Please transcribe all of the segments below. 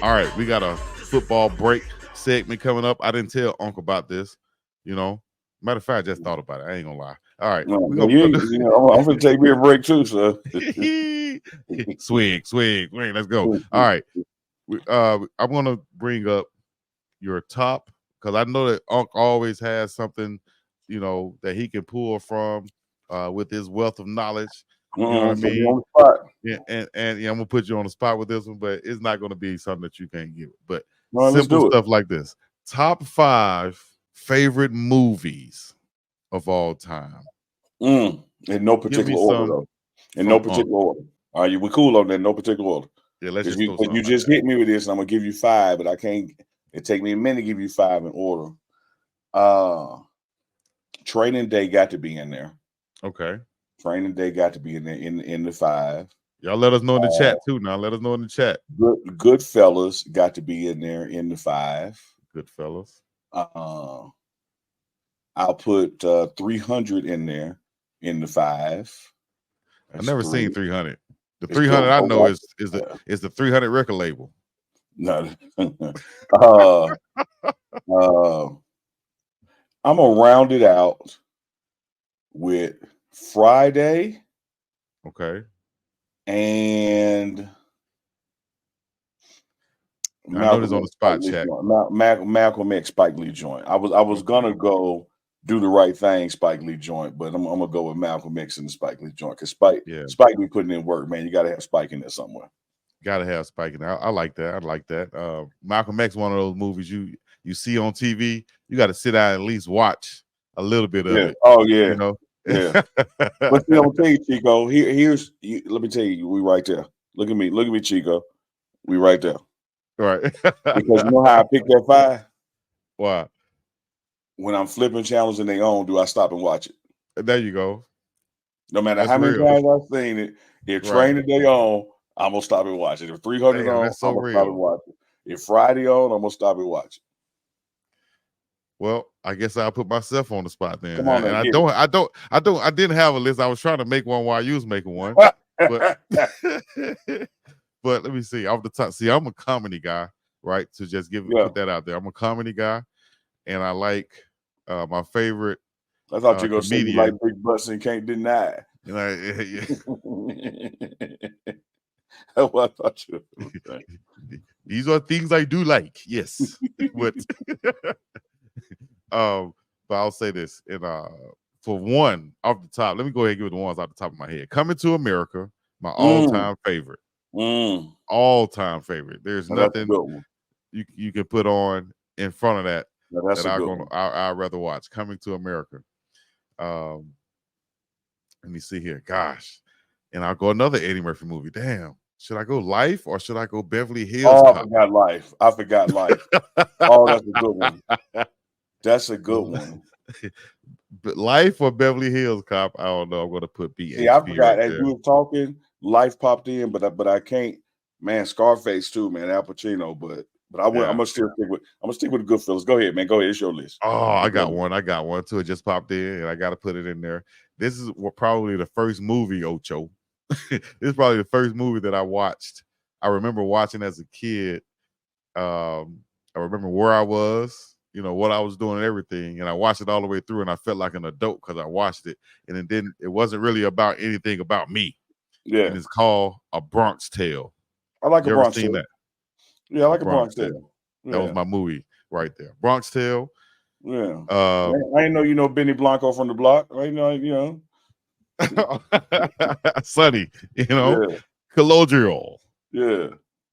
All right, we got a football break segment coming up. I didn't tell Uncle about this, you know. Matter of fact, I just thought about it. I ain't gonna lie. All right, No, we're but gonna I'm gonna take me a break too, so. swig. Let's go. All right, I'm gonna bring up your top because I know that Unc always has something, that he can pull from with his wealth of knowledge. You know what I Put me mean? on the spot. Yeah, and yeah, I'm gonna put you on the spot with this one, but it's not gonna be something that you can't give. But No, let's simple do it. stuff like this: top 5 favorite movies of all time. In no Give me particular order, some though. In no from Unc. particular order. All right, we cool on that. No particular order. Yeah, let's Because just you, throw 'cause something you out just there. hit me with this, and I'm gonna give you 5, but I can't. It take me a minute to give you 5 in order. Uh, Training Day got to be in there. Okay, Training Day got to be in there in the 5. y'all let us know in the Uh, chat too. Now let us know in the chat. Goodfellas got to be in there in the 5. Good fellas. Uh, I'll put 300 in there in the 5. I That's never seen 3. 300. The It's 300 good. I Go know watch is it. Yeah. the 300 record label. No. uh, uh, I'm gonna round it out with Friday Okay, and I know this Malcolm on the X Spike spot Lee chat. joint. Malcolm X Spike Lee joint. I was Okay, gonna go Do the Right Thing Spike Lee joint, but I'm gonna go with Malcolm X and the Spike Lee joint because yeah, Spike Lee putting in work, man. You got to have Spike in there somewhere. gotta have Spike in there. I like that. I like that. Malcolm X, one of those movies you see on TV. You got to sit down and at least watch a little bit of Yeah. it. Oh You yeah. know. Yeah. But see, I'm gonna tell you, Chico. Let me tell you, we right there. Look at me, Chico. We right there. Right. Because you know how I pick that 5? Wow. When I'm flipping channels and they own, do I stop and watch it? There you go. No matter That's how many real. times I've seen it, if Right. Training Day on, I'm gonna stop and watch it. If 300 Damn, on, that's so I'm gonna stop and real. watch it. If Friday on, I'm gonna stop and watch it. Well, I guess I'll put myself on the spot then. Come on And and I get don't, I didn't have a list. I was trying to make one while you was making one, but it. but let me see. Off the top, see, I'm a comedy guy, right? To just Yeah, put that out there. I'm a comedy guy, and I like my favorite I thought you were gonna say you like comedian. big butts and can't deny. And I, That's what I thought you were saying. these are things I do like. Yes, but um, but I'll say this, and for one off the top, let me go ahead and give it the ones off the top of my head. Coming to America, my Mm, all-time favorite, mm. all-time favorite. There's Now that's a nothing good one. you can put on in front of that Now that's that a good one. I'd rather watch. Coming to America. Um, Let me see here. Gosh, and I'll go another Eddie Murphy movie. Damn, should I go Life or should I go Beverly Hills Oh, I Cop? forgot life. I forgot life. Oh, that's a good one. That's a good one. But Life or Beverly Hills Cop? I don't know. I'm gonna put See, I BHB forgot right as you there. were talking, life popped in, but I can't. Man, Scarface too, man, Al Pacino. But I'm Yeah. gonna stick with the Goodfellas. Go ahead, man. Go ahead. It's your list. Oh, I It's your got list. one. I got one too. It just popped in, and I got to put it in there. This is probably the first movie, Ocho. This is probably the first movie that I watched. I remember watching as a kid. I remember where I was, what I was doing and everything, and I watched it all the way through, and I felt like an adult because I watched it, and it wasn't really about anything about me, and Yeah, it's called A Bronx Tale. I like a You ever Bronx seen Tale. that? Yeah, I A like a Bronx Bronx Tale. Tale. That was Yeah, my movie right there. Bronx Tale. yeah. Um, I ain't know you know Benny Blanco from the block. I know Sunny, Yeah, colloquial. yeah.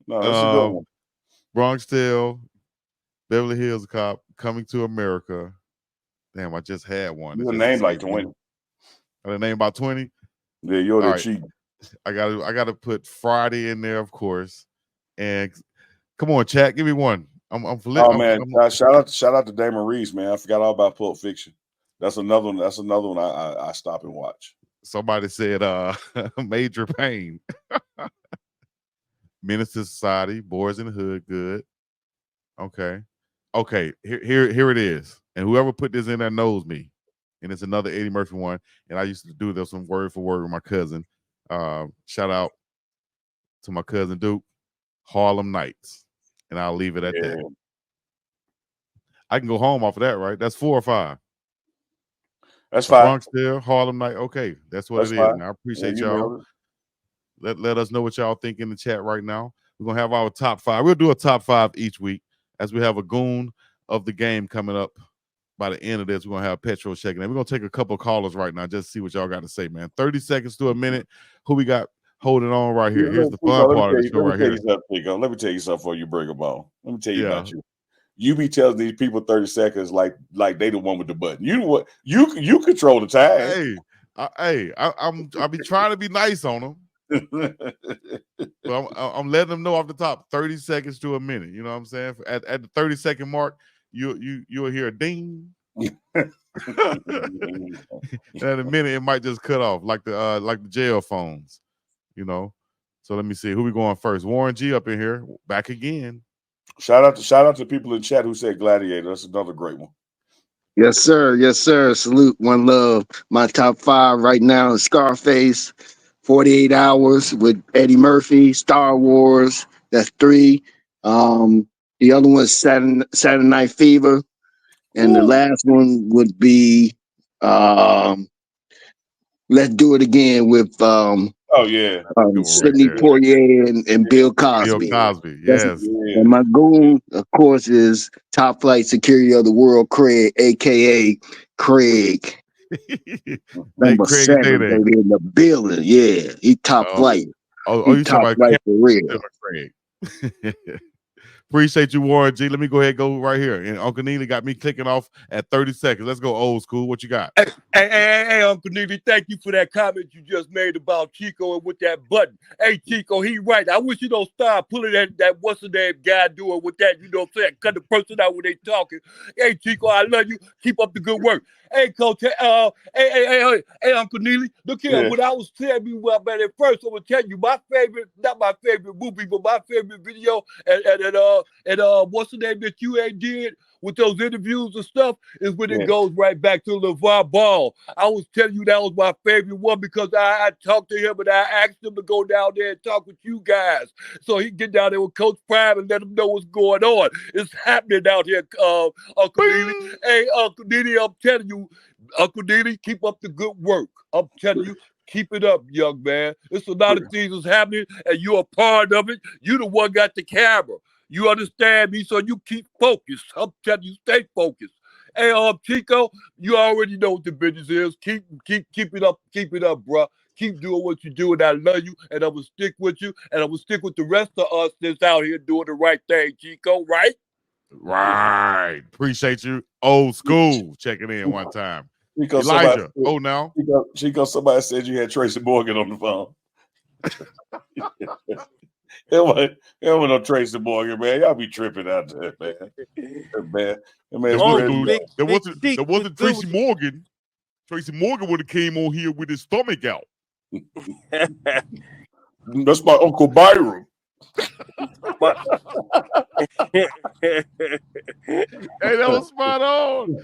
No, that's a good Um, one. Bronx Tale, Beverly Hills Cop, Coming to America. Damn, I just had one. It You a just name like escaped me. 20. I had a name about 20. Yeah, you're All the right. cheat. I gotta put Friday in there, of course. And come on, chat, give me one. Oh man, shout out to Damon Reese, man. I forgot all about Pulp Fiction. That's another one. That's another one I stop and watch. somebody said Major Pain. Menace to Society, Boys in the Hood, good. Okay. Okay, here it is. And whoever put this in there knows me. And it's another Eddie Murphy one. And I used to do this one word for word with my cousin. Shout out to my cousin Duke. Harlem Nights. and I'll leave it at Yeah. that. I can go home off of that, right? That's 4 or 5. That's The fine. Bronx there, Harlem Night. Okay, that's what That's it is. fine. Now I appreciate you y'all. nailed it. Let us know what y'all think in the chat right now. We're gonna have our top 5. We'll do a top 5 each week as we have a goon of the game coming up. By the end of this, we're gonna have Petro checking in. We're gonna take a couple of callers right now, just to see what y'all got to say, man. 30 seconds to a minute. Who we got holding on right here? Here's the fun part of the show right here. Let me tell you something before you break a ball. Let me tell you about Yeah. you. You be telling these people 30 seconds like they the one with the button. You what you control the time. I be trying to be nice on them. But I'm letting them know off the top, 30 seconds to a minute. You know what I'm saying? At the 30-second mark, you'll hear a ding. And in a minute, it might just cut off like the jail phones, you know. So let me see who we going first. Warren G up in here, back again. Shout out to people in chat who said Gladiator. That's another great one. Yes, sir. Yes, sir. Salute, one love. My top 5 right now is Scarface, 48 Hours with Eddie Murphy, Star Wars. That's 3. The other one is Saturday Night Fever, and the last one would be Let's Do It Again with Oh yeah, Sidney Poitier and Bill Cosby. Bill Cosby, yes. And my goon, of course, is Top Flight Security of the World, Craig, aka Craig. Number Craig 7, baby, in the building. Yeah, he top flight. You top flight for real. Craig. Appreciate you, Warren G. Let me go ahead and go right here. And Uncle Neely got me clicking off at 30 seconds. Let's go old school. What you got? Hey, Uncle Neely, thank you for that comment you just made about Chico and with that button. Hey, Chico, he right. I wish you don't start pulling that what's the name guy doing with that, you know what I'm saying? Cut the person out when they talking. Hey, Chico, I love you. Keep up the good work. Hey, Coach, hey, Uncle Neely, look here. Yeah. When I was telling you about it first, I'm gonna tell you not my favorite movie, but my favorite video and what's the name that you ain't did with those interviews and stuff is when it goes right back to LeVar Ball. I was telling you that was my favorite one because I talked to him and I asked him to go down there and talk with you guys. So he can get down there with Coach Prime and let him know what's going on. It's happening out here, Uncle Neely. Hey, Uncle Neely, I'm telling you, Uncle Neely, keep up the good work. I'm telling you, keep it up, young man. It's a lot of things that's happening, and you're a part of it. You the one got the camera. You understand me, so you keep focused. I'm telling you, stay focused. Hey, Chico, you already know what the business is. Keep it up, bro. Keep doing what you do, and I love you, and I'm gonna stick with you, and I'm gonna stick with the rest of us that's out here doing the right thing, Chico, right? Right. Appreciate you. Old school checking in one time. Chico, Elijah. Chico, somebody said you had Tracy Morgan on the phone. It wasn't no Tracy Morgan, man. Y'all be tripping out there, man. There wasn't Tracy Morgan. Tracy Morgan would have came on here with his stomach out. That's my Uncle Byron. Hey, that was spot on.